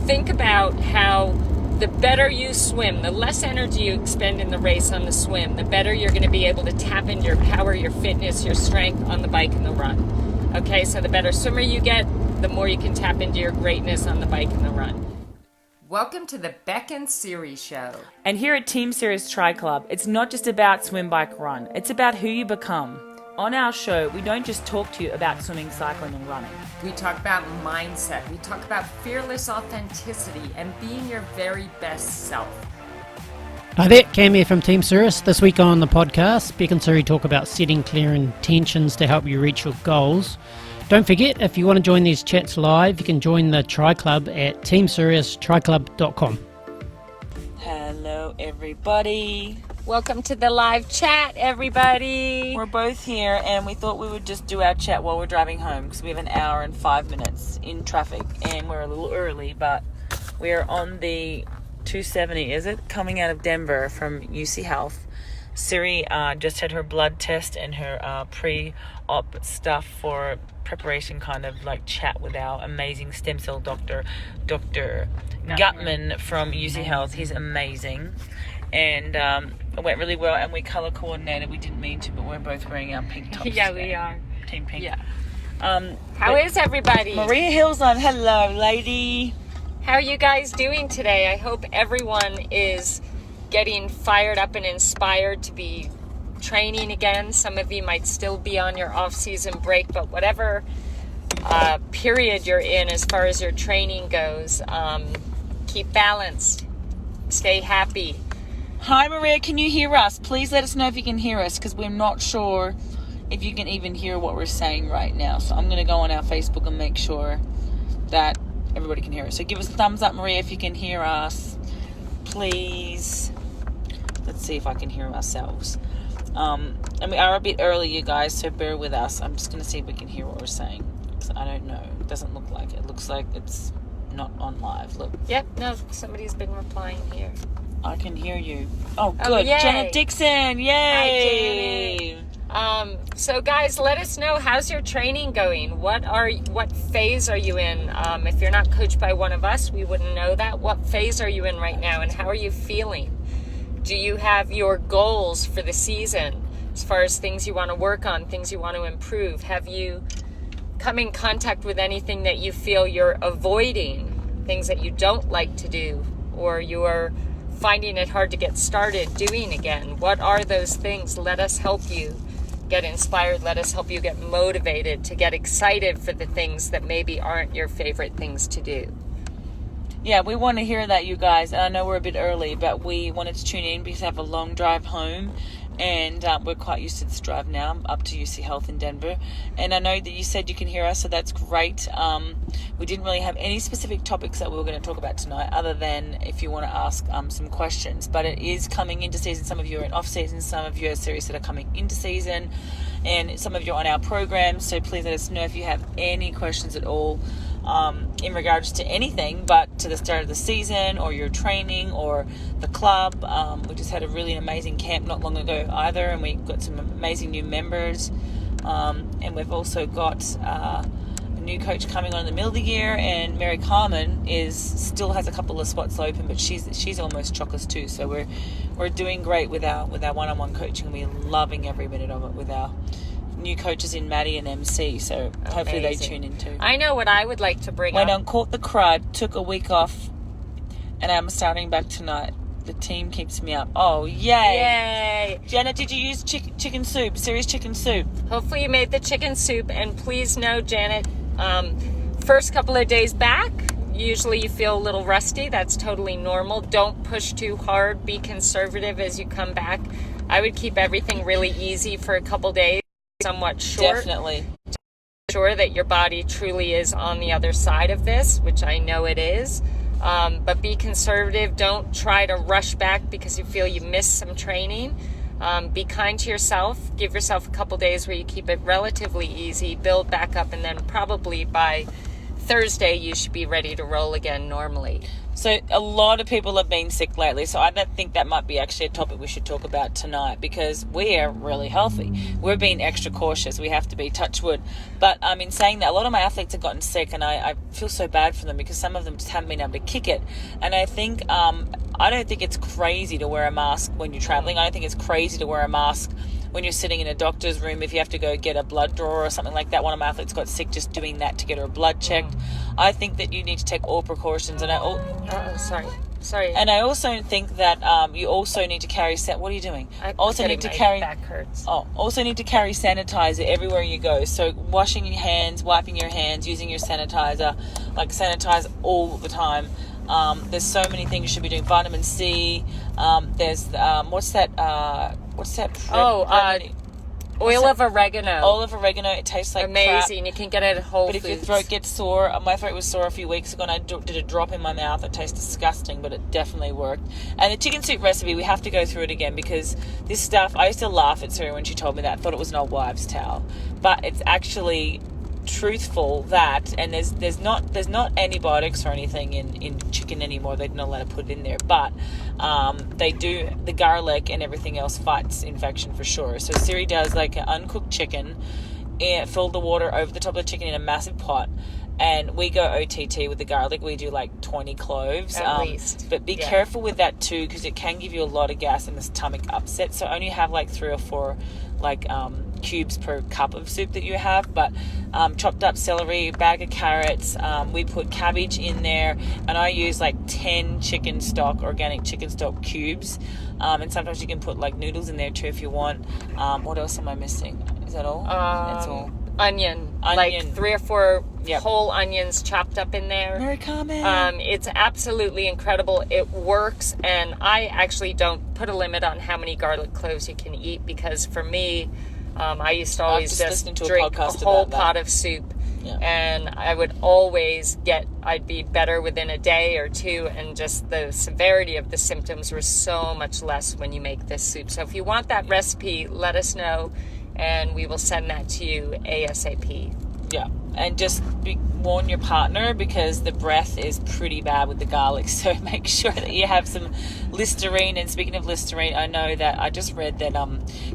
think about how the better you swim, the less energy you expend in the race on the swim, the better you're going to be able to tap into your power, your fitness, your strength on the bike and the run. Okay, so the better swimmer you get, the more you can tap into your greatness on the bike and the run. Welcome to the Bek and Siri show. And here at Team Sirius Tri Club, it's not just about swim, bike, run. It's about who you become. On our show, we don't just talk to you about swimming, cycling, and running. We talk about mindset. We talk about fearless authenticity and being your very best self. Hi there, Cam here from Team Sirius. This week on the podcast, Bek and Siri talk about setting clear intentions to help you reach your goals. Don't forget, if you want to join these chats live, you can join the Tri Club at teamsiriustriclub.com. Hello, everybody. Welcome to the live chat, everybody. We're both here, and we thought we would just do our chat while we're driving home because we have an hour and 5 minutes in traffic, and we're a little early, but we're on the 270, is it? Coming out of Denver from UC Health. Siri just had her blood test and her pre-op stuff for preparation, kind of like chat with our amazing stem cell doctor, Dr. Gutman from UC Health. He's amazing. And it went really well, and we color coordinated. We didn't mean to, but we're both wearing our pink tops. Yeah, today. we are. Team Pink. Yeah. How is everybody? Maria Hill's on. Hello, lady. How are you guys doing today? I hope everyone is getting fired up and inspired to be training again. Some of you might still be on your off-season break, but whatever period you're in as far as your training goes, keep balanced, stay happy. Hi, Maria. Can you hear us? Please let us know if you can hear us, because we're not sure if you can even hear what we're saying right now. So I'm going to go on our Facebook and make sure that everybody can hear us. So give us a thumbs up, Maria, if you can hear us, please. Let's see if I can hear ourselves. And we are a bit early, you guys, so bear with us. I'm just going to see if we can hear what we're saying, because I don't know. It doesn't look like it. It looks like it's not on live. Look. Yep, no, somebody's been replying here. I can hear you. Oh, good. Oh, yay. Janet Dixon. Yay. Hi, Janet. So guys, let us know, how's your training going? What phase are you in? If you're not coached by one of us, we wouldn't know that. What phase are you in right now, and how are you feeling? Do you have your goals for the season as far as things you want to work on, things you want to improve? Have you come in contact with anything that you feel you're avoiding, things that you don't like to do, or you're finding it hard to get started doing again? What are those things? Let us help you get inspired. Let us help you get motivated to get excited for the things that maybe aren't your favorite things to do. Yeah, we want to hear that, you guys. And I know we're a bit early, but we wanted to tune in because I have a long drive home. And we're quite used to this drive now, up to UC Health in Denver. And I know that you said you can hear us, so that's great. We didn't really have any specific topics that we were going to talk about tonight, other than if you want to ask some questions. But it is coming into season. Some of you are in off-season. Some of you are serious that are coming into season. And some of you are on our program. So please let us know if you have any questions at all in regards to anything, but to the start of the season or your training or the club. We just had a really amazing camp not long ago either, and we got some amazing new members. And we've also got a new coach coming on in the middle of the year, and Mary Carmen still has a couple of spots open, but she's almost chockers too. So we're doing great with our one-on-one coaching. We're loving every minute of it with our new coaches in Maddie and MC, so hopefully they tune in too. I know what I would like to bring Went up. on Caught the Crud, took a week off, and I'm starting back tonight. The team keeps me up. Oh, yay! Janet, did you use chicken soup? Serious chicken soup? Hopefully you made the chicken soup, and please know, Janet, first couple of days back, usually you feel a little rusty. That's totally normal. Don't push too hard. Be conservative as you come back. I would keep everything really easy for a couple days. Somewhat short. Definitely. To make sure that your body truly is on the other side of this, which I know it is. But be conservative. Don't try to rush back because you feel you missed some training. Be kind to yourself. Give yourself a couple days where you keep it relatively easy. Build back up, and then probably by Thursday you should be ready to roll again normally. So a lot of people have been sick lately, so I don't think that might be actually a topic we should talk about tonight, because we are really healthy. We're being extra cautious. We have to be, touch wood. But in saying that, a lot of my athletes have gotten sick, and I feel so bad for them, because some of them just haven't been able to kick it. And I think I don't think it's crazy to wear a mask when you're traveling. I don't think it's crazy to wear a mask when you're sitting in a doctor's room, if you have to go get a blood draw or something like that. One of my athletes got sick just doing that to get her blood checked. I think that you need to take all precautions. And Sorry. And I also think that you also need to carry what are you doing? Also back hurts. Also need to carry sanitizer everywhere you go. So washing your hands, wiping your hands, using your sanitizer, like sanitize all the time. There's so many things you should be doing. Vitamin C. There's what's that? Oil of oregano. Oil of oregano. It tastes like amazing. Crap. You can get it at Whole Foods. But if your throat gets sore, my throat was sore a few weeks ago, and I did a drop in my mouth. It tastes disgusting, but it definitely worked. And the chicken soup recipe, we have to go through it again, because this stuff, I used to laugh at Siri when she told me that. I thought it was an old wives' tale, but it's actually truthful that, and there's not antibiotics or anything in chicken anymore. They're not allowed to put it in there, but they do, the garlic and everything else fights infection for sure. So Siri does like an uncooked chicken, and fill the water over the top of the chicken in a massive pot, and we go OTT with the garlic. We do like 20 cloves at least, but be careful with that too, because it can give you a lot of gas and the stomach upset. So only have like 3 or 4 cubes per cup of soup that you have. But chopped up celery, bag of carrots, we put cabbage in there, and I use like 10 organic chicken stock cubes, and sometimes you can put like noodles in there too if you want. What else am I missing? Is that all? That's all. Onion, like 3 or 4 whole onions chopped up in there. Very common. It's absolutely incredible. It works, and I actually don't put a limit on how many garlic cloves you can eat, because for me, I used to always just drink a whole pot of soup, and I would always I'd be better within a day or two, and just the severity of the symptoms were so much less when you make this soup. So if you want that recipe, let us know, and we will send that to you ASAP. Yeah, and just warn your partner, because the breath is pretty bad with the garlic, so make sure that you have some Listerine. And speaking of Listerine, I know that I just read that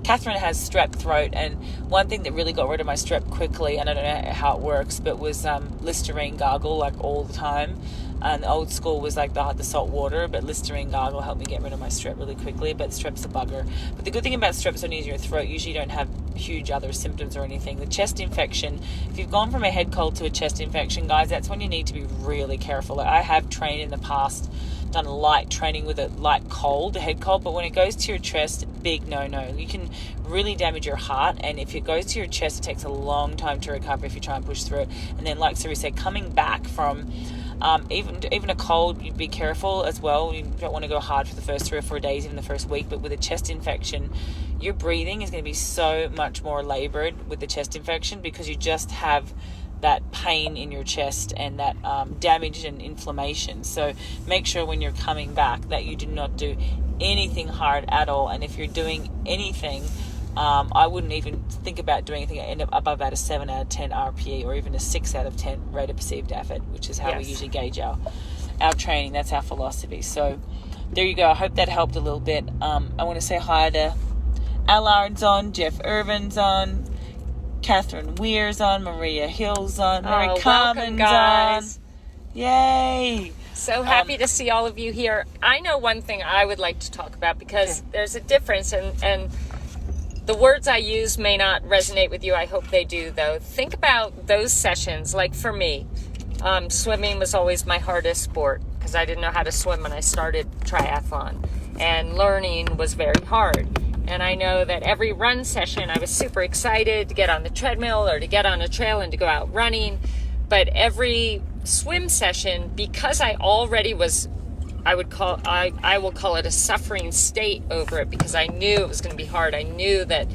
Catherine has strep throat, and one thing that really got rid of my strep quickly, and I don't know how it works, but was Listerine gargle like all the time. And the old school was like the salt water, but Listerine gargle helped me get rid of my strep really quickly. But strep's a bugger. But the good thing about strep is only in your throat. Usually you don't have huge other symptoms or anything. The chest infection, if you've gone from a head cold to a chest infection, guys, that's when you need to be really careful. I have trained in the past, done light training with a light cold, a head cold, but when it goes to your chest, big no. You can really damage your heart, and if it goes to your chest, it takes a long time to recover if you try and push through it. And then, like Siri said, coming back from even a cold, you'd be careful as well. You don't want to go hard for the first 3 or 4 days, even the first week. But with a chest infection, your breathing is going to be so much more labored with the chest infection, because you just have that pain in your chest and that damage and inflammation. So make sure when you're coming back that you do not do anything hard at all. And if you're doing anything, I wouldn't even think about doing anything above about a 7 out of 10 RPE, or even a 6 out of 10 rate of perceived effort, which is how we usually gauge our training. That's our philosophy. So there you go. I hope that helped a little bit. I want to say hi to Allard's on, Jeff Irvin's on, Catherine Weir's on, Maria Hill's on, Mary Carmen's on. Yay! So happy to see all of you here. I know one thing I would like to talk about, because there's a difference, and the words I use may not resonate with you. I hope they do, though. Think about those sessions. Like for me, swimming was always my hardest sport, because I didn't know how to swim when I started triathlon, and learning was very hard. And I know that every run session, I was super excited to get on the treadmill or to get on a trail and to go out running. But every swim session, because I already was, I will call it a suffering state over it, because I knew it was going to be hard. I knew that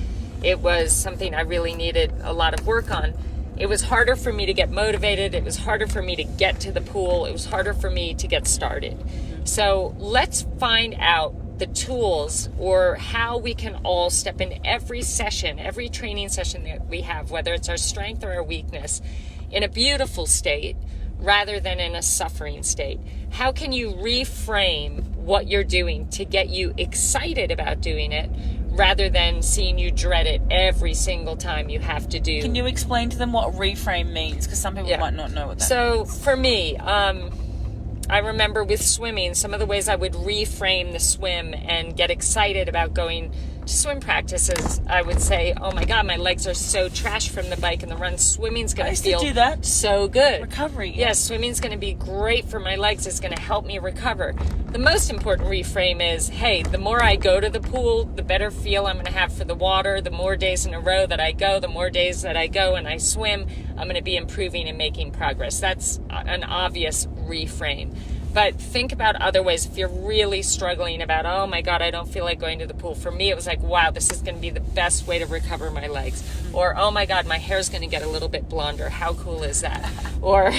it was something I really needed a lot of work on. It was harder for me to get motivated. It was harder for me to get to the pool. It was harder for me to get started. So let's find out the tools, or how we can all step in every session, every training session that we have, whether it's our strength or our weakness, in a beautiful state, rather than in a suffering state? How can you reframe what you're doing to get you excited about doing it rather than seeing you dread it every single time you have to do? Can you explain to them what reframe means? Because some people might not know what that means. So for me, I remember with swimming, some of the ways I would reframe the swim and get excited about going to swim practices. I would say, oh my God, my legs are so trashed from the bike and the run. Swimming's going to feel so good. Recovery. Yes, swimming's going to be great for my legs. It's going to help me recover. The most important reframe is, hey, the more I go to the pool, the better feel I'm going to have for the water. The more days in a row that I go, the more days that I go and I swim, I'm going to be improving and making progress. That's an obvious reframe. But think about other ways. If you're really struggling about, oh my God, I don't feel like going to the pool. For me, it was like, wow, this is going to be the best way to recover my legs. Or, oh my God, my hair's going to get a little bit blonder. How cool is that? Or,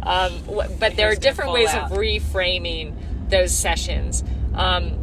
but there are different ways of reframing those sessions.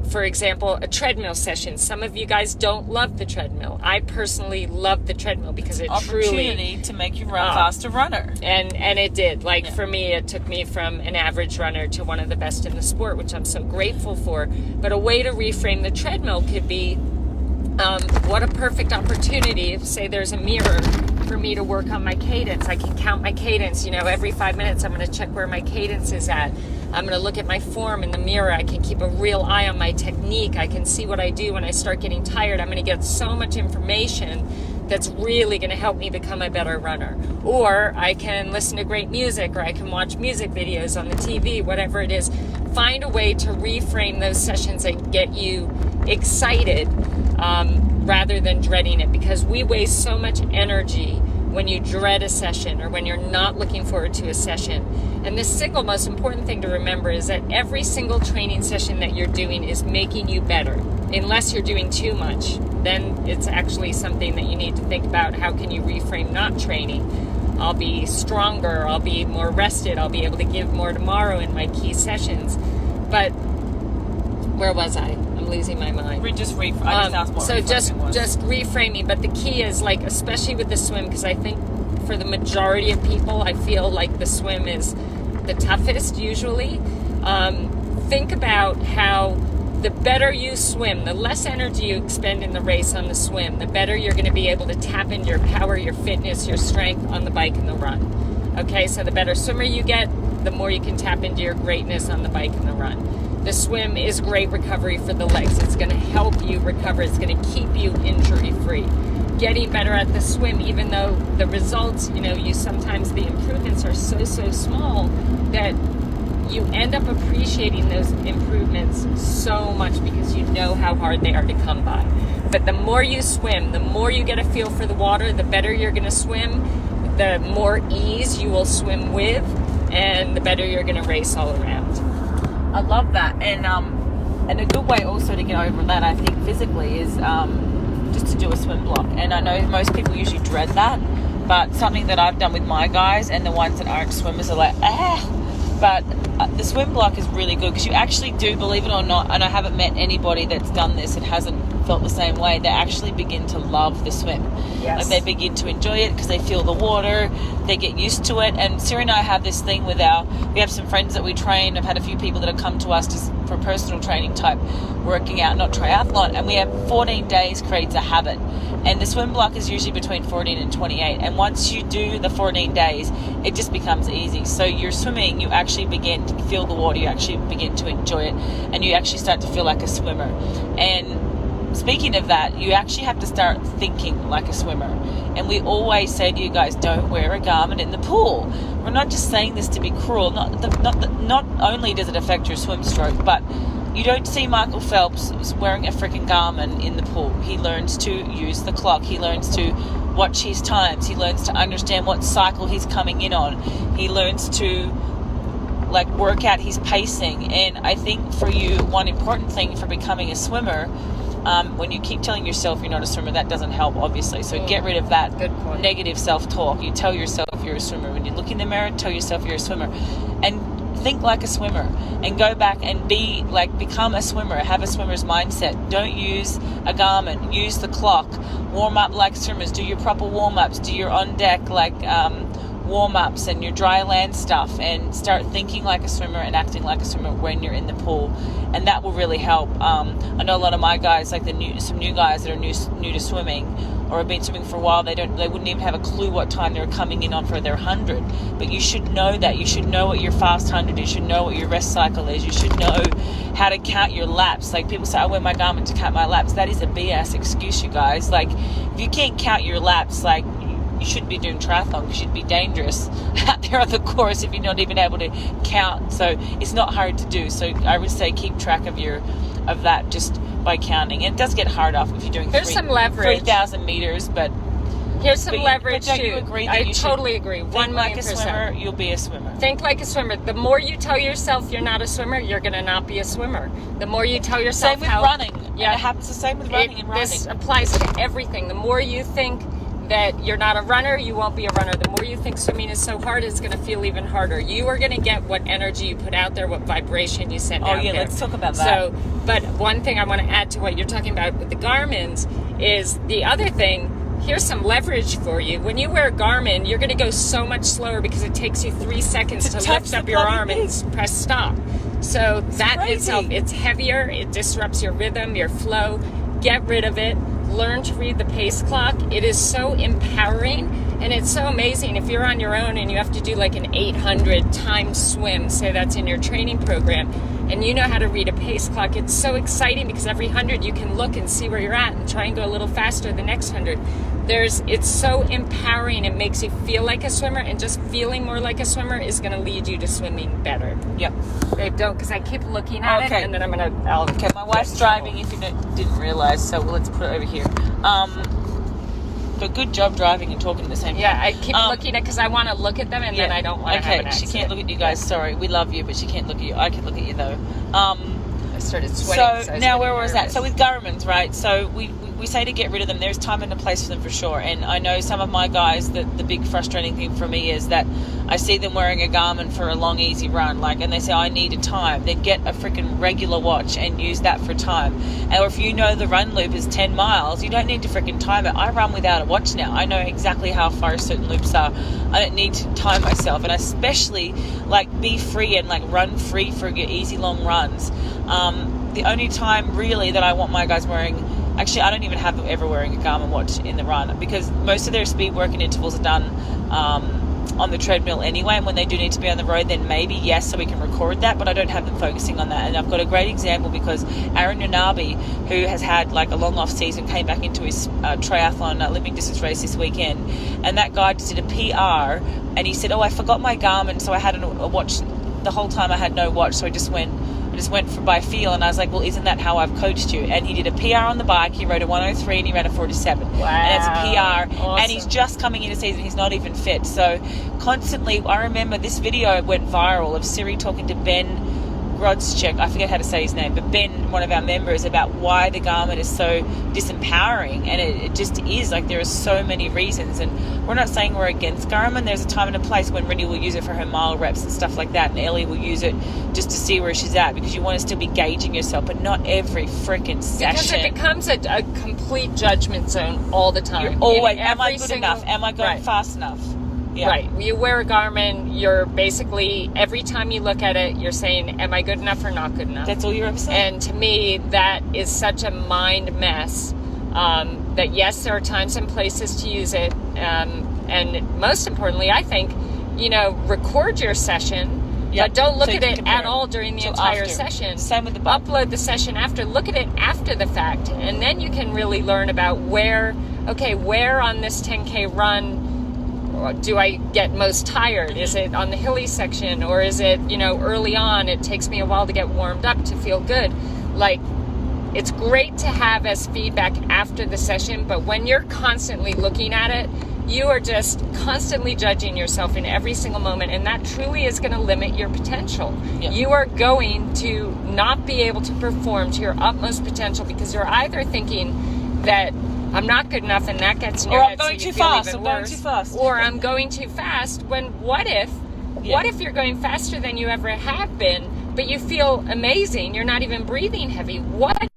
For example, a treadmill session. Some of you guys don't love the treadmill. I personally love the treadmill because it opportunity to make you run faster runner. And it did. For me, it took me from an average runner to one of the best in the sport, which I'm so grateful for. But a way to reframe the treadmill could be, what a perfect opportunity if, say, there's a mirror for me to work on my cadence. I can count my cadence. Every 5 minutes I'm going to check where my cadence is at. I'm going to look at my form in the mirror. I can keep a real eye on my technique. I can see what I do when I start getting tired. I'm going to get so much information that's really going to help me become a better runner. Or I can listen to great music, or I can watch music videos on the TV, whatever it is. Find a way to reframe those sessions that get you excited rather than dreading it, because we waste so much energy when you dread a session or when you're not looking forward to a session. And the single most important thing to remember is that every single training session that you're doing is making you better. Unless you're doing too much, then it's actually something that you need to think about. How can you reframe not training? I'll be stronger, I'll be more rested, I'll be able to give more tomorrow in my key sessions. But where was I? I'm losing my mind. Just reframing. But the key is, especially with the swim, because I think for the majority of people, I feel like the swim is the toughest usually. Think about how the better you swim, the less energy you expend in the race on the swim, the better you're going to be able to tap into your power, your fitness, your strength on the bike and the run. Okay, so the better swimmer you get, the more you can tap into your greatness on the bike and the run. The swim is great recovery for the legs. It's going to help you recover. It's going to keep you injury-free. Getting better at the swim, even though the results, you sometimes the improvements are so small that you end up appreciating those improvements so much because you know how hard they are to come by. But the more you swim, the more you get a feel for the water, the better you're going to swim, the more ease you will swim with, and the better you're going to race all around. I love that, and a good way also to get over that, I think, physically is just to do a swim block. And I know most people usually dread that, but something that I've done with my guys and the ones that aren't swimmers are like, but the swim block is really good because you actually do, believe it or not, and I haven't met anybody that's done this and hasn't felt the same way, they actually begin to love the swim. Yes. They begin to enjoy it because they feel the water, they get used to it. And Siri and I have this thing with we have some friends that we train. I've had a few people that have come to us just for personal training type working out, not triathlon, and we have 14 days creates a habit. And the swim block is usually between 14 and 28. And once you do the 14 days, it just becomes easy. So you're swimming, you actually begin to feel the water, you actually begin to enjoy it, and you actually start to feel like a swimmer. And speaking of that, you actually have to start thinking like a swimmer. And we always say to you guys, don't wear a garment in the pool. We're not just saying this to be cruel. Not only does it affect your swim stroke, but you don't see Michael Phelps wearing a freaking garment in the pool. He learns to use the clock. He learns to watch his times. He learns to understand what cycle he's coming in on. He learns to work out his pacing. And I think for you, one important thing for becoming a swimmer, when you keep telling yourself you're not a swimmer, that doesn't help, obviously. So get rid of that negative self-talk. You tell yourself you're a swimmer. When you look in the mirror, tell yourself you're a swimmer. And think like a swimmer, and go back and become a swimmer. Have a swimmer's mindset. Don't use a garment. Use the clock. Warm up like swimmers. Do your proper warm-ups. Do your on-deck warm-ups and your dry land stuff, and start thinking like a swimmer and acting like a swimmer when you're in the pool, and that will really help. I know a lot of my guys, like some new guys that are new to swimming or have been swimming for a while, they wouldn't even have a clue what time they're coming in on for their 100. But you should know that. You should know what your fast 100 is. You should know what your rest cycle is. You should know how to count your laps. Like, people say, I wear my Garmin to count my laps. That is a BS excuse, you guys. Like, if you can't count your laps, like, you shouldn't be doing triathlon, because you'd be dangerous out there on the course if you're not even able to count. So it's not hard to do. So I would say keep track of that just by counting. And it does get hard off if you're doing some leverage. 3,000 meters, but here's some leverage but don't too. You agree that I you totally agree. 1 like a million swimmer, %. you'll be a swimmer. Think like a swimmer. The more you tell yourself you're not a swimmer, you're going to not be a swimmer. The more you tell yourself same with running. Yeah, and it happens the same with running and running. This applies to everything. The more you think that you're not a runner, you won't be a runner. The more you think swimming is so hard, it's going to feel even harder. You are going to get what energy you put out there, what vibration you send out there. Oh yeah, let's talk about that. So, but one thing I want to add to what you're talking about with the Garmin's is the other thing. Here's some leverage for you. When you wear a Garmin, you're going to go so much slower because it takes you 3 seconds to lift up your arm and press stop. So that itself, it's heavier. It disrupts your rhythm, your flow. Get rid of it. Learn to read the pace clock. It is so empowering, and it's so amazing. If you're on your own and you have to do like an 800 time swim, say that's in your training program, and you know how to read a pace clock, it's so exciting because every 100 you can look and see where you're at and try and go a little faster the next 100. It's so empowering. It makes you feel like a swimmer, and just feeling more like a swimmer is going to lead you to swimming better. Yep. Babe, don't, because I keep looking at it, and then Okay, my wife's driving, if you didn't realize, so let's put it over here. But good job driving and talking at the same time. Yeah, I keep looking at, because I want to look at them, and then I don't want to have an accident. She can't look at you guys. Sorry, we love you, but she can't look at you. I can look at you though. I started sweating. So now where was that? So with Garmin's, right? So we say to get rid of them. There's time and a place for them for sure. And I know some of my guys, the big frustrating thing for me is that I see them wearing a Garmin for a long, easy run, and they say, I need a time. Then get a freaking regular watch and use that for time. Or if you know the run loop is 10 miles, you don't need to freaking time it. I run without a watch now. I know exactly how far certain loops are. I don't need to time myself. And especially, be free and, run free for your easy, long runs. The only time, really, that I want my guys wearing... Actually, I don't even have them ever wearing a Garmin watch in the run, because most of their speed work and intervals are done on the treadmill anyway, and when they do need to be on the road, then maybe, yes, so we can record that, but I don't have them focusing on that. And I've got a great example, because Aaron Yanabi, who has had a long off season, came back into his triathlon Olympic distance race this weekend, and that guy just did a PR, and he said, I forgot my Garmin, so I had a watch the whole time. I had no watch, so I just went by feel. And I was like, well, isn't that how I've coached you? And he did a PR on the bike. He rode a 103 and he ran a 47. Wow. And it's a PR. Awesome. And he's just coming into season. He's not even fit. So constantly, I remember this video went viral of Siri talking to Ben Grodschek, I forget how to say his name, but Ben, one of our members, about why the Garmin is so disempowering. And it just is. There are so many reasons. And we're not saying we're against Garmin. There's a time and a place when Rennie will use it for her mile reps and stuff like that, and Ellie will use it just to see where she's at, because you want to still be gauging yourself, but not every freaking session. Because it becomes a complete judgment zone all the time. You're always, am I good enough? Am I going fast enough? Yeah. Right. You wear a Garmin, you're basically, every time you look at it, you're saying, am I good enough or not good enough? That's all you're ever saying. And to me, that is such a mind mess, that yes, there are times and places to use it. And most importantly, I think, record your session, but don't look at it at all during the entire session. Same with the bike. Upload the session after. Look at it after the fact. And then you can really learn about where on this 10K run do I get most tired? Is it on the hilly section, or is it, early on, it takes me a while to get warmed up to feel good? It's great to have as feedback after the session, but when you're constantly looking at it, you are just constantly judging yourself in every single moment, and that truly is going to limit your potential. Yeah. You are going to not be able to perform to your utmost potential, because you're either thinking that I'm not good enough, and that gets in your head, so you feel even worse. Or I'm going too fast, when what if you're going faster than you ever have been, but you feel amazing, you're not even breathing heavy? What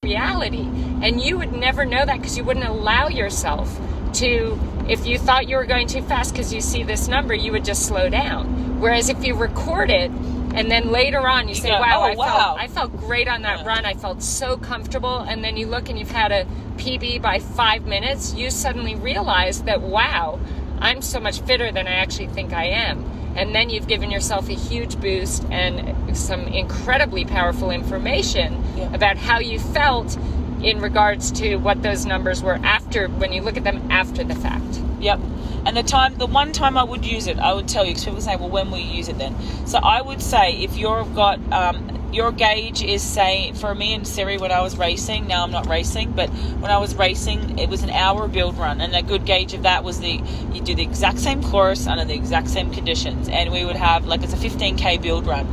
reality? And you would never know that, because you wouldn't allow yourself to if you thought you were going too fast because you see this number, you would just slow down. Whereas if you record it and then later on you say, go, wow, I felt great on that run. I felt so comfortable. And then you look and you've had a PB by 5 minutes, you suddenly realize that, wow, I'm so much fitter than I actually think I am. And then you've given yourself a huge boost and some incredibly powerful information about how you felt in regards to what those numbers were after, when you look at them after the fact. Yep. And the one time I would use it, I would tell you, because people say, well, when will you use it then? So I would say, if you've got, your gauge is, say, for me and Siri when I was racing, now I'm not racing, but when I was racing, it was an hour build run. And a good gauge of that was you do the exact same course under the exact same conditions. And we would have, like, it's a 15K build run.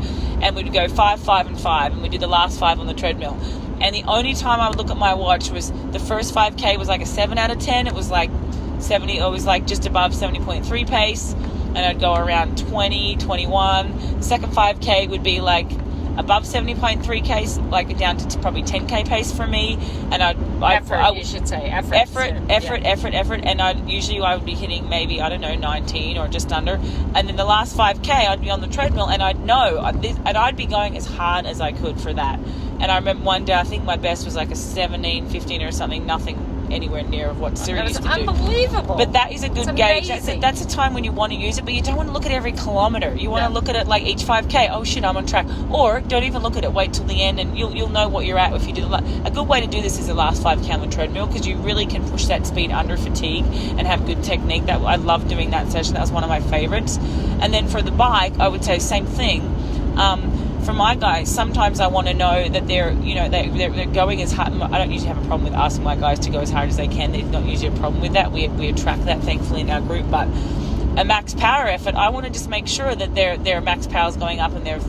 And we'd go 5, 5, and 5. And we'd do the last 5 on the treadmill. And the only time I would look at my watch was the first 5K was like a 7 out of 10. It was like 70, it was like just above 70.3 pace. And I'd go around 20, 21. The second 5K would be like above 70.3 pace, like down to probably 10K pace for me. And you should say effort. Effort. And I would be hitting maybe, 19 or just under. And then the last 5K, I'd be on the treadmill and I'd know, and I'd be going as hard as I could for that. And I remember one day, I think my best was like a 17, 15 or something, nothing anywhere near of what Siri used to do. Unbelievable. But that is a good gauge. That's a time when you want to use it, but you don't want to look at every kilometer. You want to look at it like each 5K. Oh shit, I'm on track. Or don't even look at it. Wait till the end, and you'll know what you're at if you do a good way to do this is the last 5K on the treadmill, because you really can push that speed under fatigue and have good technique. That I love doing that session. That was one of my favorites. And then for the bike, I would say same thing. For my guys, sometimes I want to know that they're going as hard. I don't usually have a problem with asking my guys to go as hard as they can. There's not usually a problem with that. We attract that, thankfully, in our group. But a max power effort, I want to just make sure that their max power is going up and their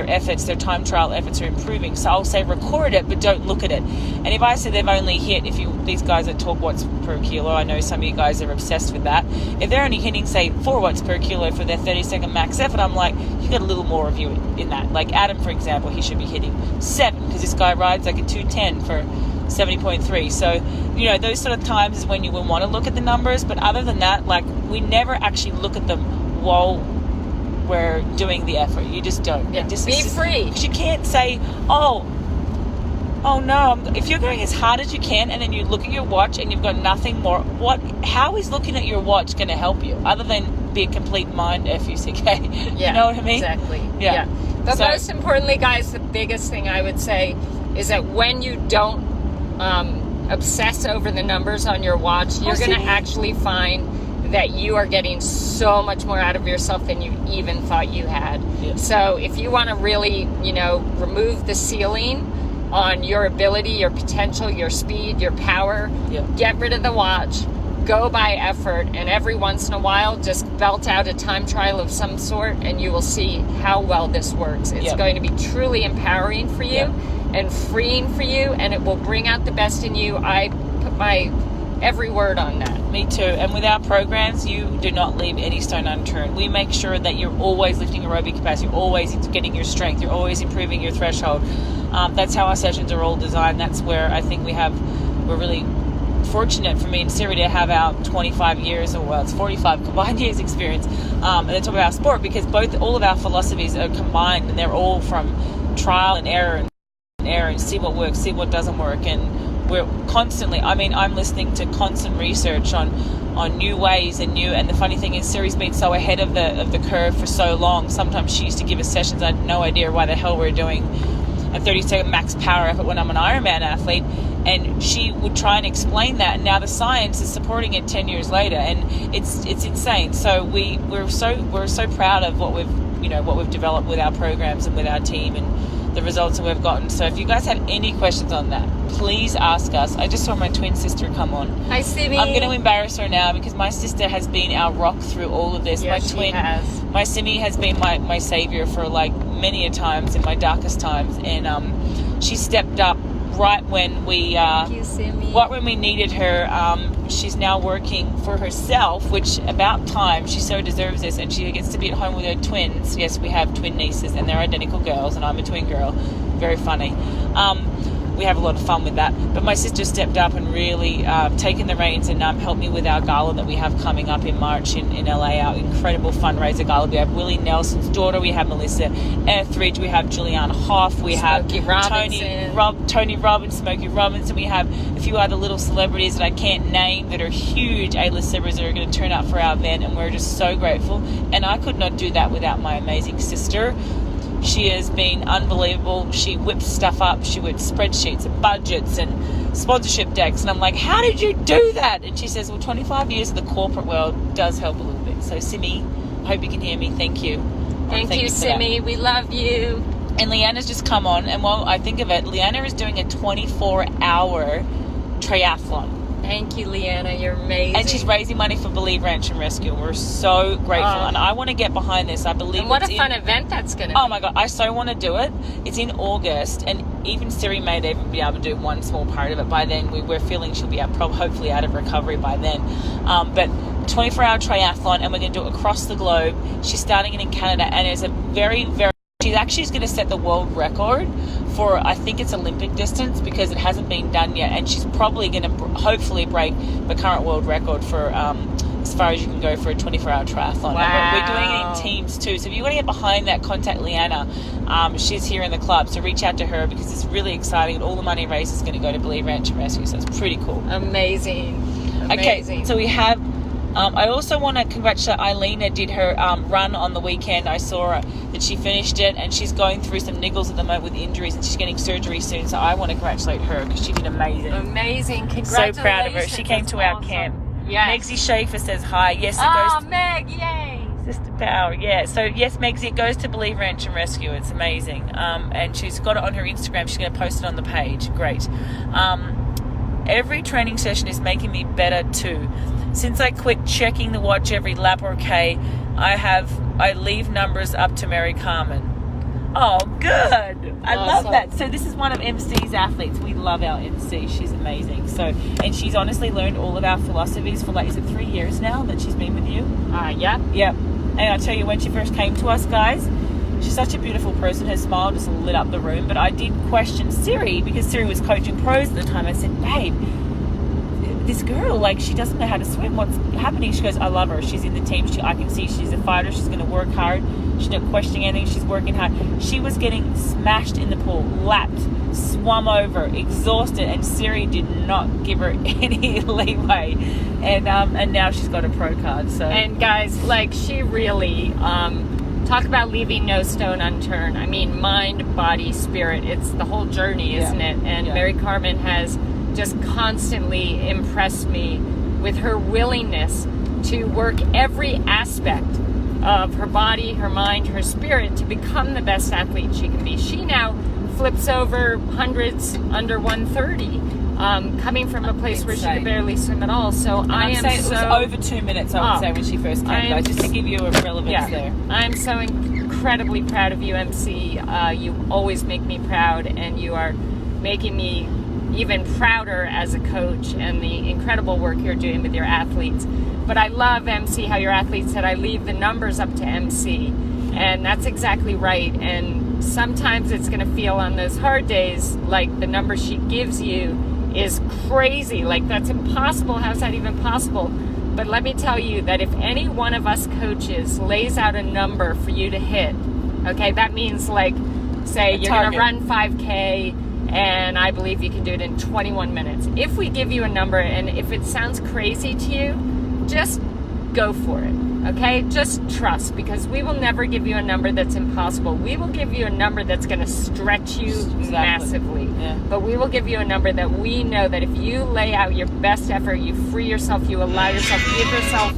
efforts, their time trial efforts are improving. So I'll say record it, but don't look at it. And if I say they've only hit, these guys that talk watts per kilo, I know some of you guys are obsessed with that. If they're only hitting, say, 4 watts per kilo for their 30-second max effort, I'm like, you got a little more of you in that. Like Adam, for example, he should be hitting 7, because this guy rides like a 210 for 70.3. So, those sort of times is when you would want to look at the numbers. But other than that, like, we never actually look at them while we're doing the effort. You just don't. Yeah. Be free. Because you can't say, oh no, if you're going as hard as you can and then you look at your watch and you've got nothing more, how is looking at your watch going to help you other than be a complete mind FUCK? Yeah, you know what I mean? Exactly. Yeah. But most importantly, guys, the biggest thing I would say is that when you don't obsess over the numbers on your watch, you're going to actually find that you are getting so much more out of yourself than you even thought you had. Yeah. So if you want to really, remove the ceiling on your ability, your potential, your speed, your power, get rid of the watch, go by effort, and every once in a while just belt out a time trial of some sort, and you will see how well this works. It's going to be truly empowering for you and freeing for you, and it will bring out the best in you. I put my every word on that. Me too. And with our programs, you do not leave any stone unturned. We make sure that you're always lifting aerobic capacity, you're always getting your strength, you're always improving your threshold. That's how our sessions are all designed. That's where I think we're really fortunate, for me and Siri, to have our 25 years, or well, it's 45 combined years experience and then talk about our sport, because all of our philosophies are combined, and they're all from trial and error and see what works, see what doesn't work. And we're constantly, I'm listening to constant research on new ways and the funny thing is, Siri's been so ahead of the curve for so long. Sometimes she used to give us sessions I had no idea why the hell we're doing a 30-second max power effort when I'm an Ironman athlete, and she would try and explain that, and now the science is supporting it 10 years later, and it's insane. So we're so proud of what we've developed with our programs and with our team and the results that we've gotten. So if you guys have any questions on that, please ask us. I just saw my twin sister come on. Hi, Simi. I'm going to embarrass her now because my sister has been our rock through all of this. Yes, my twin, she has. My Simi has been my savior for like many a times in my darkest times, and she stepped up right when we needed her. She's now working for herself, which about time. She so deserves this, and she gets to be at home with her twins. Yes, we have twin nieces, and they're identical girls, and I'm a twin girl. Very funny. we have a lot of fun with that. But my sister stepped up and really taken the reins and helped me with our gala that we have coming up in March in LA, our incredible fundraiser gala. We have Willie Nelson's daughter, we have Melissa Etheridge, we have Juliana Hough, we have Tony Robbins, Smokey Robinson, we have a few other little celebrities that I can't name that are huge A-list celebrities that are going to turn up for our event, and we're just so grateful. And I could not do that without my amazing sister. She has been unbelievable. She whips stuff up. She whips spreadsheets and budgets and sponsorship decks. And I'm like, how did you do that? And she says, well, 25 years of the corporate world does help a little bit. So, Simi, I hope you can hear me. Thank you. Thank you, Simi. We love you. And Leanna's just come on. And while I think of it, Leanna is doing a 24-hour triathlon. Thank you, Leanna. You're amazing. And she's raising money for Believe Ranch and Rescue. We're so grateful. And I want to get behind this. I believe and what a fun event that's going to be. Oh, my God. I so want to do it. It's in August. And even Siri may even be able to do one small part of it by then. We're feeling she'll be hopefully out of recovery by then. But 24-hour triathlon, and we're going to do it across the globe. She's starting it in Canada. And it's a very, very... She's going to set the world record for, I think it's Olympic distance, because it hasn't been done yet, and she's probably going to hopefully break the current world record for as far as you can go for a 24-hour triathlon. Wow. And we're doing it in teams too, so if you want to get behind that, contact Leanna. She's here in the club, so reach out to her, because it's really exciting, and all the money raised is going to go to Believe Ranch and Rescue, so it's pretty cool. Amazing. Okay, so we have I also want to congratulate Eileen that did her run on the weekend. I saw that she finished it, and she's going through some niggles at the moment with injuries, and she's getting surgery soon. So I want to congratulate her because she did amazing. Amazing. Congratulations. So proud of her. She came to our camp. Yes. Megsy Schaefer says hi. Yes, it goes to Meg, yay. Sister Power. Yeah. So yes, Megsy, it goes to Believe Ranch and Rescue. It's amazing. And she's got it on her Instagram. She's going to post it on the page. Great. Every training session is making me better too. Since I quit checking the watch every lap or K, I leave numbers up to Mary Carmen. Oh, good. I love that. So this is one of MC's athletes. We love our MC. She's amazing. So, and she's honestly learned all of our philosophies for, like, is it 3 years now that she's been with you? Yeah. Yep. And I tell you, when she first came to us, guys, she's such a beautiful person. Her smile just lit up the room. But I did question Siri, because Siri was coaching pros at the time. I said, babe, this girl, like, she doesn't know how to swim. What's happening? She goes, I love her. She's in the team. I can see she's a fighter. She's going to work hard. She's not questioning anything. She's working hard. She was getting smashed in the pool, lapped, swum over, exhausted, and Siri did not give her any leeway. And now she's got a pro card. So, and guys, like, she really talk about leaving no stone unturned. I mean, mind, body, spirit. It's the whole journey, isn't it? And Mary Carmen has just constantly impressed me with her willingness to work every aspect of her body, her mind, her spirit to become the best athlete she can be. She now flips over hundreds under 130, coming from a place where she could barely swim at all. So I am it was over 2 minutes, I would say, when she first came, guys, just to give you a relevance there. I'm so incredibly proud of you, MC. You always make me proud, and you are making me even prouder as a coach, and the incredible work you're doing with your athletes. But I love, MC, how your athlete said, I leave the numbers up to MC. And that's exactly right. And sometimes it's going to feel on those hard days like the number she gives you is crazy. Like, that's impossible. How's that even possible? But let me tell you that if any one of us coaches lays out a number for you to hit, okay, that means, like, say you're going to run 5K, and I believe you can do it in 21 minutes. If we give you a number, and if it sounds crazy to you, just go for it, okay? Just trust, because we will never give you a number that's impossible. We will give you a number that's going to stretch you massively. Yeah. But we will give you a number that we know that if you lay out your best effort, you free yourself, you allow yourself, give yourself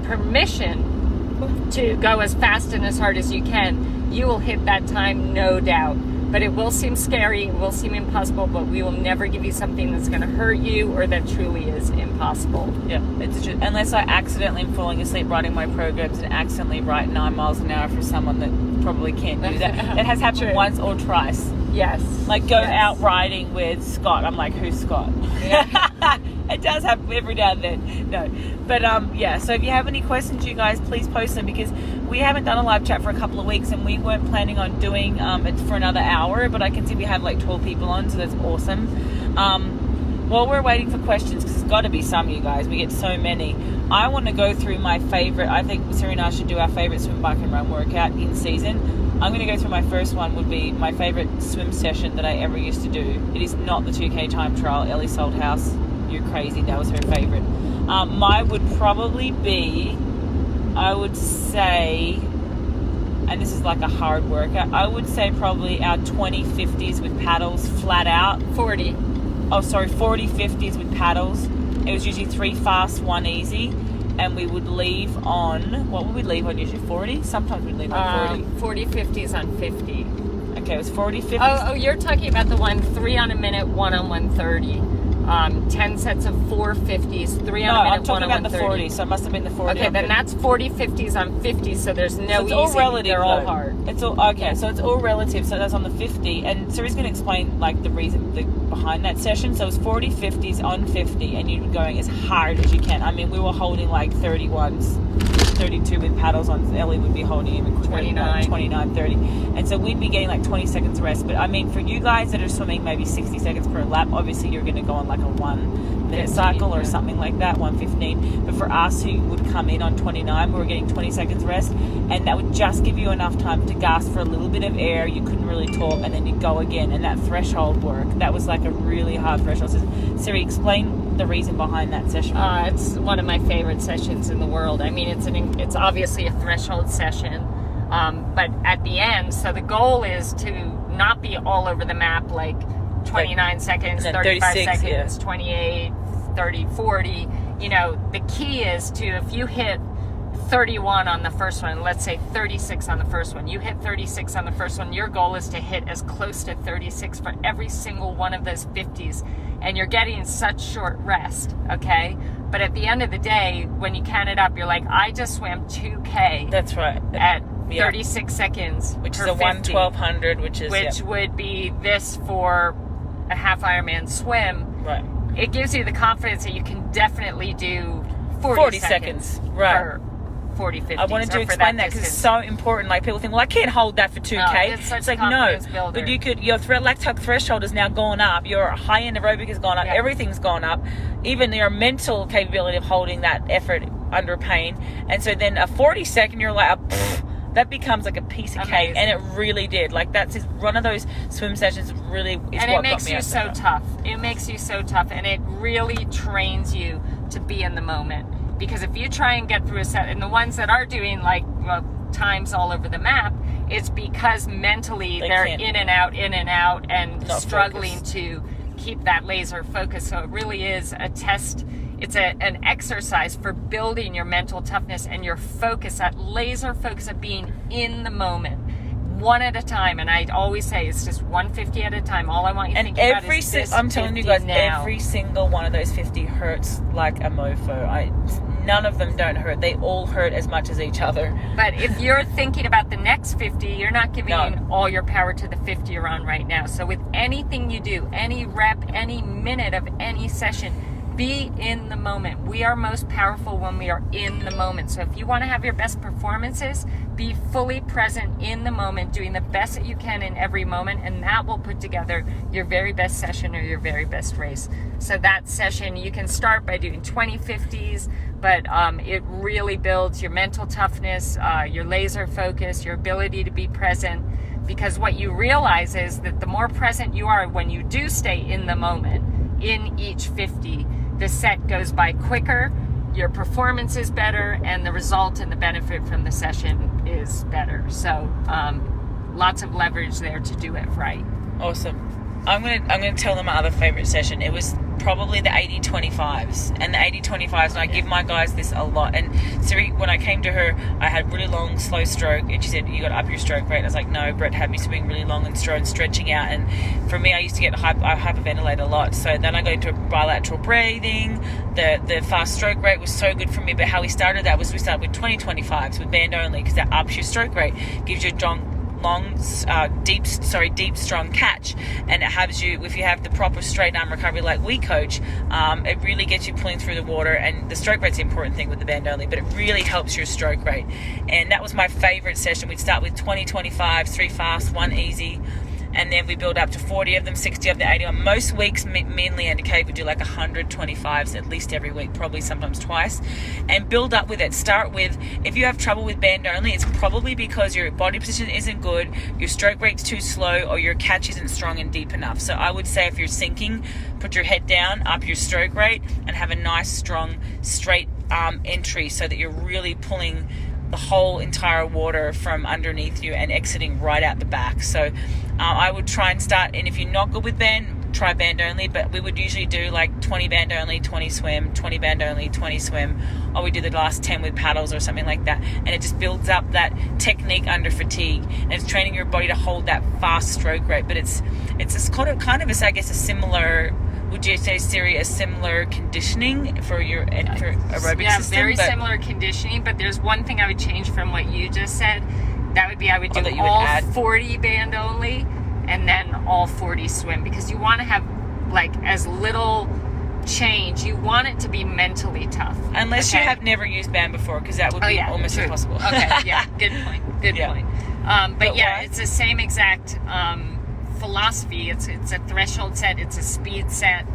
permission to go as fast and as hard as you can, you will hit that time, no doubt. But it will seem scary, it will seem impossible, but we will never give you something that's going to hurt you or that truly is impossible. Yeah, it's just, unless I accidentally am falling asleep writing my programs and accidentally write 9 miles an hour for someone that probably can't do that. That has happened once or twice. Yes. Like, go out riding with Scott. I'm like, who's Scott? Yeah. It does happen every now and then. No. But, so if you have any questions, you guys, please post them, because we haven't done a live chat for a couple of weeks, and we weren't planning on doing it for another hour, but I can see we have like 12 people on, so that's awesome. While we're waiting for questions, because there's got to be some, you guys, we get so many, I want to go through my favorite. I think Siri and I should do our favorite swim, bike and run workout in season. I'm going to go through my first one. Would be my favorite swim session that I ever used to do. It is not the 2K time trial. Ellie Salthouse, you're crazy. That was her favorite. Mine would probably be, I would say, and this is like a hard workout, I would say probably our 20 50s with paddles flat out. 40 50s with paddles. It was usually 3 fast, 1 easy. And we would leave on, what would we leave on usually? 40? Sometimes we'd leave on 40. 40 50s on 50. Okay, it was 40 50s. Oh, you're talking about the one 3 on a minute, 1 on 130. 10 sets of 4 50s, 3 on a minute, 1 on 130. No, I'm talking about the 40, so it must have been the 40. Okay, then that's 40 50s on 50, so there's no so it's easy. all relative, they're all though. hard. It's all, okay, so it's all relative, so that's on the 50, and Siri's going to explain, like, the reason behind that session. So it was 40 50s on 50, and you were going as hard as you can. I mean, we were holding, like, 31s, 32 with paddles on. Ellie would be holding even 29, 30. And so we'd be getting like 20 seconds rest. But I mean, for you guys that are swimming maybe 60 seconds per lap, obviously you're going to go on like a 1 minute cycle or something like that, 1:15. But for us who would come in on 29, we were getting 20 seconds rest. And that would just give you enough time to gasp for a little bit of air. You couldn't really talk, and then you'd go again. And that threshold work, that was like a really hard threshold. So Siri, explain the reason behind that session. It's one of my favorite sessions in the world. I mean, it's obviously a threshold session, but at the end, so the goal is to not be all over the map, like 29 seconds, 35 seconds, 28, 30, 40. You know, the key is to, if you hit 31 on the first one, let's say 36 on the first one, you hit 36 on the first one, your goal is to hit as close to 36 for every single one of those 50s. And you're getting such short rest, okay? But at the end of the day, when you count it up, you're like, I just swam 2K. That's right. At 36 seconds, which is a 1/1200, which would be this for a half Ironman swim. Right. It gives you the confidence that you can definitely do 40 seconds. Right. For 40, 50. I wanted to explain that because it's so important. Like, people think, well, I can't hold that for 2K. It's like, no, but you could. Your lactate threshold has now gone up. Your high end aerobic has gone up. Yeah. Everything's gone up. Even your mental capability of holding that effort under pain. And so then a 40-second, you're like, that becomes like a piece of cake. And it really did. Like, that's one of those swim sessions. Really, is and what it makes got me you so tough. It makes you so tough, and it really trains you to be in the moment. Because if you try and get through a set, and the ones that are doing like times all over the map, it's because mentally they're in and out, and struggling to keep that laser focus. So it really is a test. It's an exercise for building your mental toughness and your focus, that laser focus of being in the moment. One at a time, and I always say it's just 150 at a time. All I want you to think about is this. I'm telling you guys, now. Every single one of those 50 hurts like a mofo. None of them don't hurt. They all hurt as much as each other. But if you're thinking about the next 50, you're not giving all your power to the 50 you're on right now. So with anything you do, any rep, any minute of any session, be in the moment. We are most powerful when we are in the moment. So if you want to have your best performances, be fully present in the moment, doing the best that you can in every moment, and that will put together your very best session or your very best race. So that session, you can start by doing 20 50s, but it really builds your mental toughness, your laser focus, your ability to be present, because what you realize is that the more present you are when you do stay in the moment in each 50, the set goes by quicker, your performance is better, and the result and the benefit from the session is better. So lots of leverage there to do it right. Awesome. I'm gonna tell them my other favorite session. It was probably the 80-25s. And the 80-25s, and I give my guys this a lot. And Siri, when I came to her, I had really long, slow stroke, and she said, you got to up your stroke rate. And I was like, no, Brett had me swimming really long and slow and stretching out. And for me, I used to get I hyperventilate a lot. So then I got into bilateral breathing. The fast stroke rate was so good for me. But how we started that was we started with 20-25s with band only, because that ups your stroke rate, gives you deep, strong catch, and it helps you if you have the proper straight arm recovery like we coach. It really gets you pulling through the water, and the stroke rate's the important thing with the band only, but it really helps your stroke rate. And that was my favorite session. We'd start with 20 25s, 3 fast, 1 easy, and then we build up to 40 of them, 60 of the 80. On most weeks, me and Leander Cave would do like 125s at least every week, probably sometimes twice, and build up with it. Start with, if you have trouble with band only, it's probably because your body position isn't good, your stroke rate's too slow, or your catch isn't strong and deep enough. So I would say if you're sinking, put your head down, up your stroke rate, and have a nice, strong, straight entry so that you're really pulling the whole entire water from underneath you and exiting right out the back. So I would try and start, and if you're not good with band, try band only, but we would usually do like 20 band only, 20 swim, 20 band only, 20 swim, or we do the last 10 with paddles or something like that, and it just builds up that technique under fatigue, and it's training your body to hold that fast stroke rate. But it's kind of I guess a similar, would you say, Siri, a similar conditioning for your aerobic system? Yeah, very similar conditioning, but there's one thing I would change from what you just said. That would be I would do all 40 band only and then all 40 swim, because you want to have like as little change. You want it to be mentally tough. Unless you have never used band before, because that would be almost impossible. Okay, yeah, good point. But it's the same exact philosophy. It's a threshold set, it's a speed set,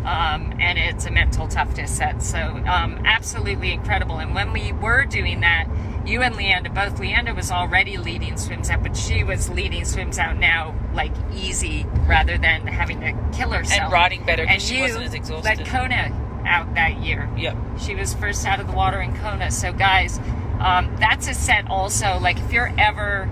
and it's a mental toughness set. So absolutely incredible. And when we were doing that, you and Leander was already leading swims out, but she was leading swims out now like easy rather than having to kill herself. And riding better because she wasn't as exhausted. And you led Kona out that year. Yep. She was first out of the water in Kona. So guys, that's a set also. Like if you're ever,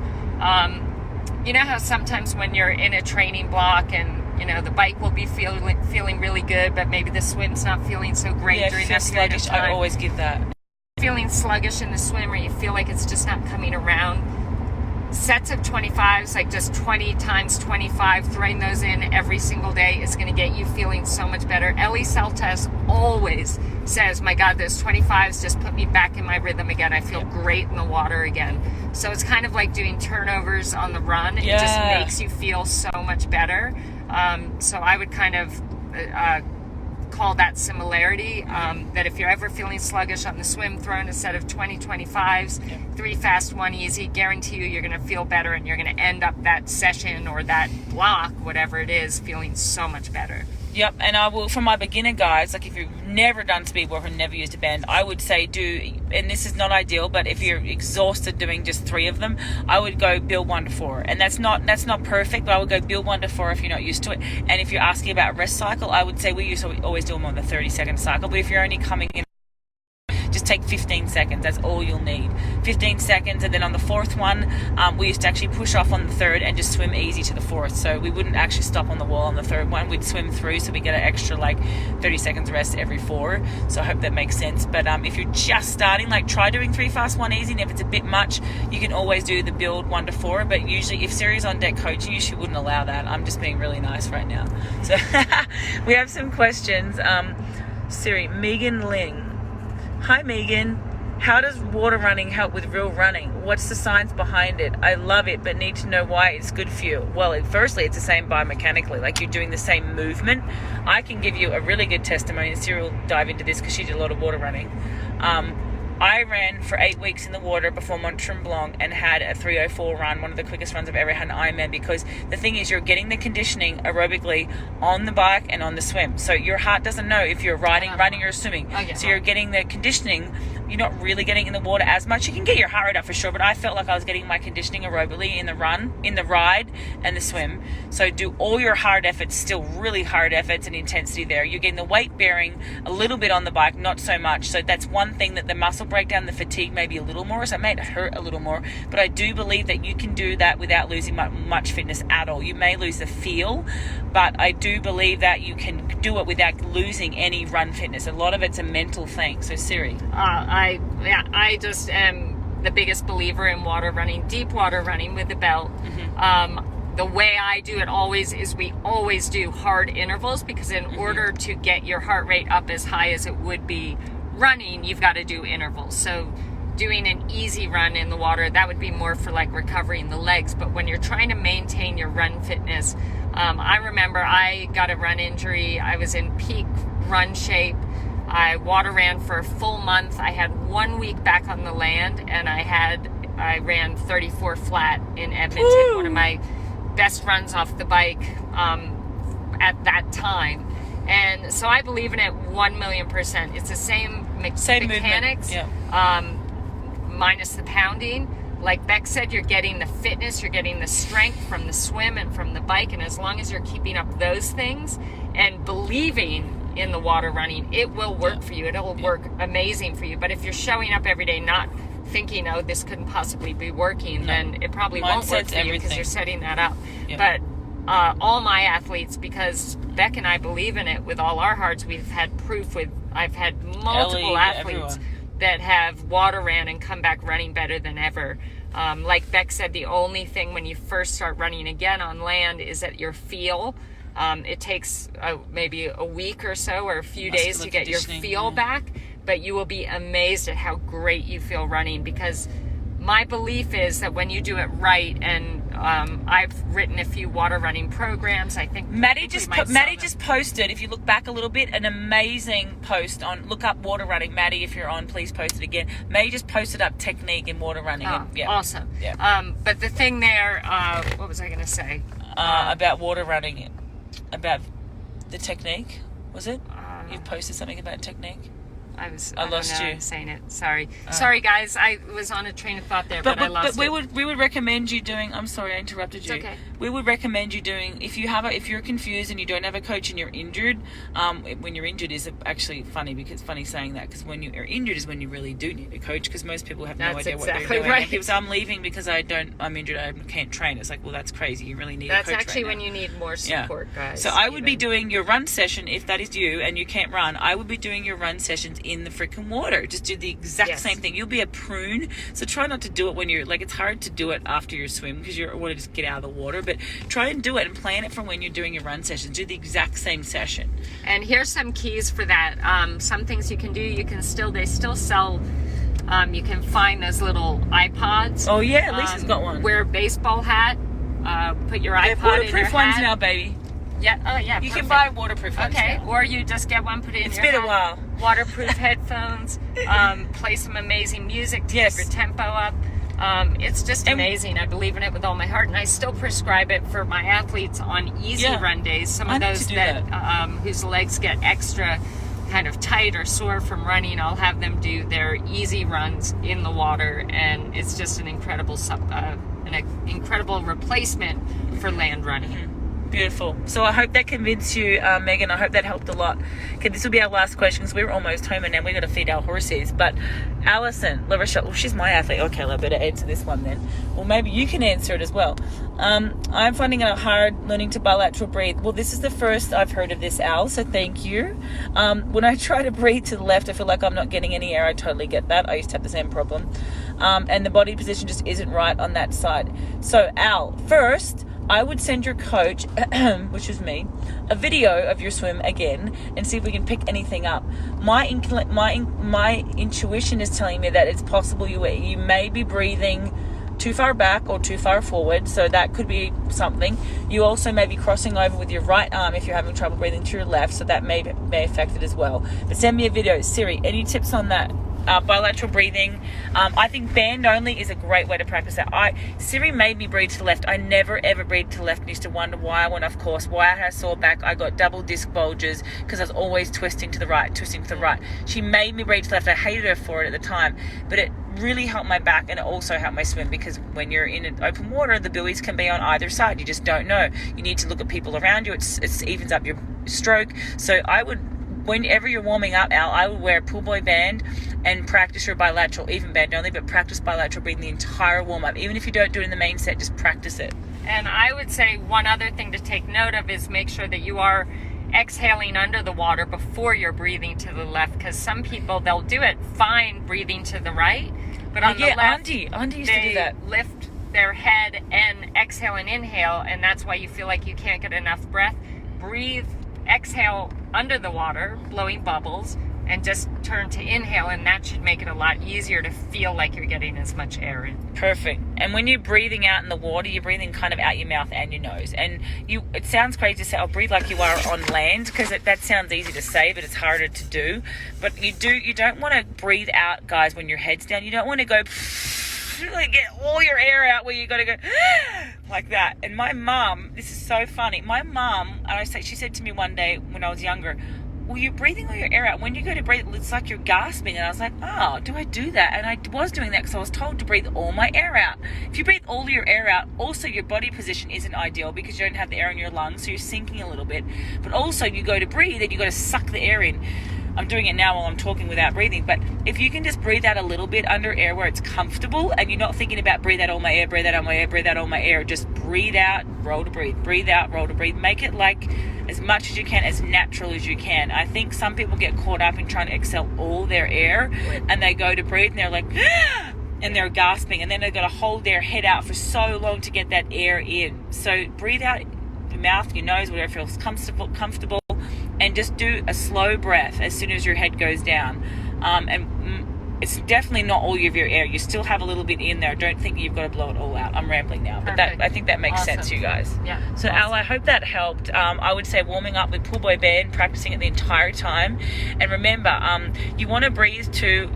you know how sometimes when you're in a training block and the bike will be feeling really good, but maybe the swim's not feeling so great during that period of time. I always give that. Feeling sluggish in the swim, or you feel like it's just not coming around. Sets of 25s, like just 20 times 25, throwing those in every single day is going to get you feeling so much better. Ellie Seltes always says, my God, those 25s just put me back in my rhythm again. I feel great in the water again. So it's kind of like doing turnovers on the run. It just makes you feel so much better. So I would kind of call that similarity, that if you're ever feeling sluggish on the swim, throw in a set of 20 25s, 3 fast, 1 easy. Guarantee you're going to feel better, and you're going to end up that session or that block, whatever it is, feeling so much better. Yep, and I will, for my beginner guys, like if you've never done speed work or never used a band, I would say do, and this is not ideal, but if you're exhausted doing just 3 of them, I would go build 1 to 4. And that's not perfect, but I would go build 1 to 4 if you're not used to it. And if you're asking about rest cycle, I would say we always do them on the 30-second cycle, but if you're only coming in, just take 15 seconds. That's all you'll need. 15 seconds, and then on the 4th one, we used to actually push off on the 3rd and just swim easy to the 4th. So we wouldn't actually stop on the wall on the 3rd one. We'd swim through, so we get an extra 30 seconds rest every 4. So I hope that makes sense. But if you're just starting, try doing 3 fast, 1 easy, and if it's a bit much, you can always do the build 1 to 4. But usually, if Siri's on deck coaching you, she wouldn't allow that. I'm just being really nice right now. So we have some questions. Siri, Megan Ling. Hi Megan, how does water running help with real running? What's the science behind it? I love it, but need to know why it's good for you. Well, firstly, it's the same biomechanically, like you're doing the same movement. I can give you a really good testimony, and Siri will dive into this because she did a lot of water running. I ran for 8 weeks in the water before Mont Tremblant and had a 3:04 run, one of the quickest runs I've ever had in Ironman, because the thing is you're getting the conditioning aerobically on the bike and on the swim. So your heart doesn't know if you're riding or swimming. So you're getting the conditioning. You're not really getting in the water as much. You can get your heart rate up for sure, but I felt like I was getting my conditioning aerobically in the run, in the ride, and the swim. So do all your hard efforts, still really hard efforts and intensity there. You're getting the weight bearing a little bit on the bike, not so much. So that's one thing, that the muscle breakdown, the fatigue may be a little more, so it may hurt a little more. But I do believe that you can do that without losing much fitness at all. You may lose the feel, but I do believe that you can do it without losing any run fitness. A lot of it's a mental thing. So Siri. I just am the biggest believer in water running, deep water running with the belt. The way I do it always is we always do hard intervals, because in order to get your heart rate up as high as it would be running, you've got to do intervals. So doing an easy run in the water, that would be more for like recovering the legs. But when you're trying to maintain your run fitness, I remember I got a run injury. I was in peak run shape. I water ran for a full month. I had 1 week back on the land, and I ran 34 flat in Edmonton. Woo! One of my best runs off the bike at that time. And so I believe in it 1,000,000%. It's the same mechanics, minus the pounding. Like Beck said, you're getting the fitness, you're getting the strength from the swim and from the bike. And as long as you're keeping up those things and believing in the water running, it will work for you. It'll work amazing for you. But if you're showing up every day not thinking, oh, this couldn't possibly be working, then it probably won't work for you because you're setting that up. But all my athletes, because Beck and I believe in it with all our hearts, we've had proof I've had multiple athletes that have water ran and come back running better than ever. Like Beck said, the only thing when you first start running again on land is that your feel. It takes maybe a week or so or a few days to get your feel back, but you will be amazed at how great you feel running, because my belief is that when you do it right, and I've written a few water running programs. I think Maddie just posted, if you look back a little bit, an amazing post on, look up water running. Maddie, if you're on, please post it again. Maddie just posted up technique in water running. Awesome. But the thing there, what was I going to say? About water running, about the technique, was it? You've posted something about technique? I lost you saying it. Sorry, guys. I was on a train of thought there, but I lost it. But we would recommend you doing. I'm sorry, I interrupted you. It's okay. We would recommend you doing, if you're confused and you don't have a coach and you're injured. When you're injured is actually funny, because funny saying that, because when you're injured is when you really do need a coach, because most people have no idea what they're doing. Right. Because I'm leaving because I'm injured. I can't train. It's like, well, that's crazy. You really need a coach. That's actually when you need more support, guys. So I would be doing your run session, if that is you and you can't run. I would be doing your run sessions in the freaking water. Just do the exact same thing. You'll be a prune, so try not to do it when you're like, it's hard to do it after your swim because you want to just get out of the water, but try and do it and plan it from when you're doing your run sessions. Do the exact same session. And here's some keys for that. Some things you can do. They still sell, you can find those little iPods. Oh yeah, Lisa's got one. Wear a baseball hat, put your iPod in your hat. Waterproof ones now, baby. Yeah. Oh yeah. You can buy waterproof ones. Okay. Now. Or you just get one, put it in your hat. It's been a while. Waterproof headphones. Play some amazing music to keep your tempo up. It's just amazing. I believe in it with all my heart, and I still prescribe it for my athletes on easy run days. Some of those that whose legs get extra kind of tight or sore from running, I'll have them do their easy runs in the water, and it's just an incredible replacement for land running. Beautiful. So I hope that convinced you, Megan. I hope that helped a lot. Okay, this will be our last question because we're almost home and now we've got to feed our horses. But Alison LaRochelle, well, she's my athlete. Okay, I better answer this one then. Well, maybe you can answer it as well. I'm finding it hard learning to bilateral breathe. Well, this is the first I've heard of this, Al, so thank you. When I try to breathe to the left, I feel like I'm not getting any air. I totally get that. I used to have the same problem. And the body position just isn't right on that side. So, Al, first, I would send your coach, which is me, a video of your swim again and see if we can pick anything up. My intuition is telling me that it's possible you may be breathing too far back or too far forward, so that could be something. You also may be crossing over with your right arm if you're having trouble breathing to your left, so that may affect it as well. But send me a video. Siri, any tips on that? Bilateral breathing. I think band only is a great way to practice that. Siri made me breathe to the left. I never ever breathed to the left and used to wonder why I went off course, why I had a sore back. I got double disc bulges because I was always twisting to the right. She made me breathe to the left. I hated her for it at the time, but it really helped my back and it also helped my swim, because when you're in an open water, the buoys can be on either side. You just don't know. You need to look at people around you. It evens up your stroke. So I would, whenever you're warming up, Al, I would wear a pull boy band and practice your bilateral, even band only, but practice bilateral breathing the entire warm-up. Even if you don't do it in the main set, just practice it. And I would say one other thing to take note of is make sure that you are exhaling under the water before you're breathing to the left, because some people, they'll do it fine breathing to the right, but on the left, Andy used to do that. Lift their head and exhale and inhale, and that's why you feel like you can't get enough breath. Breathe, exhale under the water, blowing bubbles, and just turn to inhale, and that should make it a lot easier to feel like you're getting as much air in. Perfect. And when you're breathing out in the water, you're breathing kind of out your mouth and your nose. And it sounds crazy to say, breathe like you are on land, because that sounds easy to say, but it's harder to do. But you don't want to breathe out, guys, when your head's down. You don't want to go like get all your air out where you got to go like that. And my mum, this is so funny. My mum, she said to me one day when I was younger, well, you're breathing all your air out. When you go to breathe, it's like you're gasping. And I was like, oh, do I do that? And I was doing that because I was told to breathe all my air out. If you breathe all your air out, also your body position isn't ideal because you don't have the air in your lungs, so you're sinking a little bit. But also you go to breathe and you got to suck the air in. I'm doing it now while I'm talking without breathing. But if you can just breathe out a little bit under air where it's comfortable, and you're not thinking about breathe out all my air, breathe out all my air, breathe out all my air, just breathe out, roll to breathe, breathe out, roll to breathe. Make it like as much as you can, as natural as you can. I think some people get caught up in trying to exhale all their air, and they go to breathe and they're like, and they're gasping, and then they've got to hold their head out for so long to get that air in. So breathe out your mouth, your nose, whatever feels comfortable, and just do a slow breath as soon as your head goes down. It's definitely not all of your air. You still have a little bit in there. Don't think you've got to blow it all out. I'm rambling now, but I think that makes sense, you guys. Yeah. So, Al, I hope that helped. I would say warming up with Pool Boy Band, practicing it the entire time. And remember, you want to breathe to,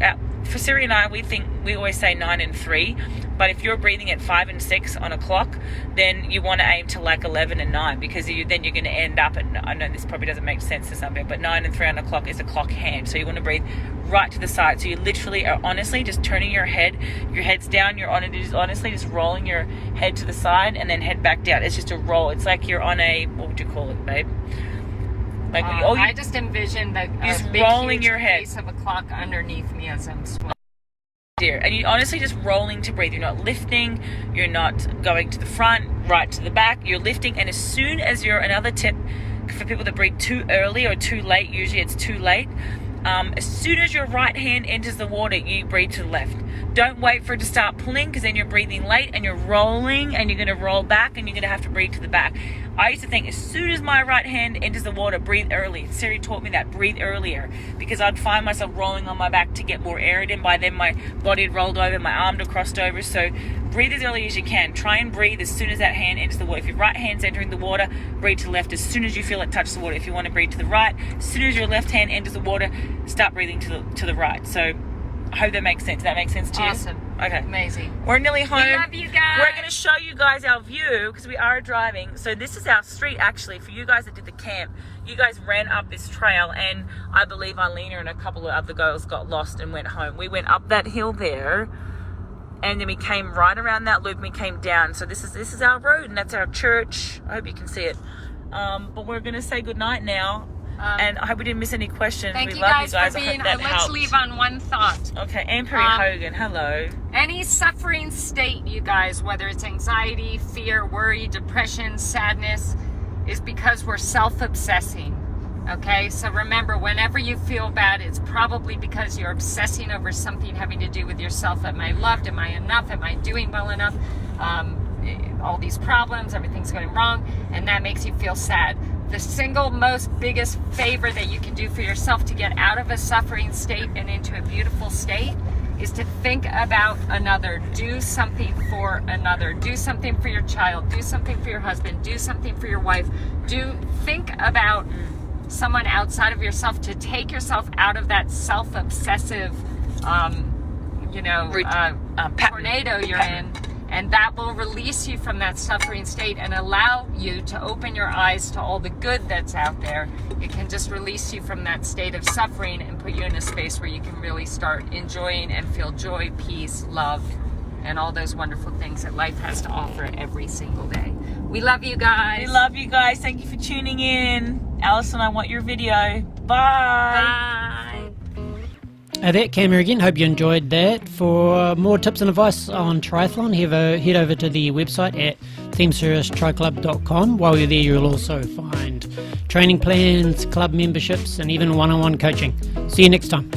for Siri and I, we always say 9 and 3. But if you're breathing at 5 and 6 on a clock, then you want to aim to like 11 and 9, because then you're going to end up at, I know this probably doesn't make sense to some people, but 9 and 3 on a clock is a clock hand. So you want to breathe right to the side. So you literally are honestly just turning your head's down. You're honestly just rolling your head to the side and then head back down. It's just a roll. It's like you're on a, what would you call it, babe? Like I just envision the big, rolling huge your head face of a clock underneath me as I'm swimming. And you're honestly just rolling to breathe. You're not lifting, you're not going to the front, right to the back, you're lifting. And as soon as another tip for people that breathe too early or too late, usually it's too late, as soon as your right hand enters the water, you breathe to the left. Don't wait for it to start pulling, because then you're breathing late and you're rolling and you're going to roll back and you're going to have to breathe to the back. I used to think as soon as my right hand enters the water, breathe early. Siri taught me that, breathe earlier, because I'd find myself rolling on my back to get more air in. By then my body had rolled over, my arm had crossed over. So breathe as early as you can. Try and breathe as soon as that hand enters the water. If your right hand's entering the water, breathe to the left as soon as you feel it touch the water. If you want to breathe to the right, as soon as your left hand enters the water, start breathing to the right. So I hope that makes sense. That makes sense to you? Awesome. Okay. Amazing. We're nearly home. We love you guys. We're going to show you guys our view, because we are driving. So this is our street, actually. For you guys that did the camp, you guys ran up this trail, and I believe Arlena and a couple of other girls got lost and went home. We went up that hill there, and then we came right around that loop and we came down. So this is our road, and that's our church. I hope you can see it. But we're going to say goodnight now. And I hope we didn't miss any questions. Thank we you love guys you guys. for being. I hope that Let's helped. leave on one thought. Okay, Ampery Hogan, hello. Any suffering state, you guys, whether it's anxiety, fear, worry, depression, sadness, is because we're self-obsessing. Okay, so remember, whenever you feel bad, it's probably because you're obsessing over something having to do with yourself. Am I loved? Am I enough? Am I doing well enough? All these problems, everything's going wrong, and that makes you feel sad. The single most biggest favor that you can do for yourself to get out of a suffering state and into a beautiful state is to think about another. Do something for another. Do something for your child. Do something for your husband. Do something for your wife. Think about someone outside of yourself, to take yourself out of that self-obsessive tornado you're in. And that will release you from that suffering state and allow you to open your eyes to all the good that's out there. It can just release you from that state of suffering and put you in a space where you can really start enjoying and feel joy, peace, love, and all those wonderful things that life has to offer every single day. We love you guys. We love you guys. Thank you for tuning in. Allison, I want your video. Bye. Bye. That camera again. Hope you enjoyed that. For more tips and advice on triathlon, head over to the website at teamservicetriclub.com. While you're there, you'll also find training plans, club memberships, and even one-on-one coaching. See you next time.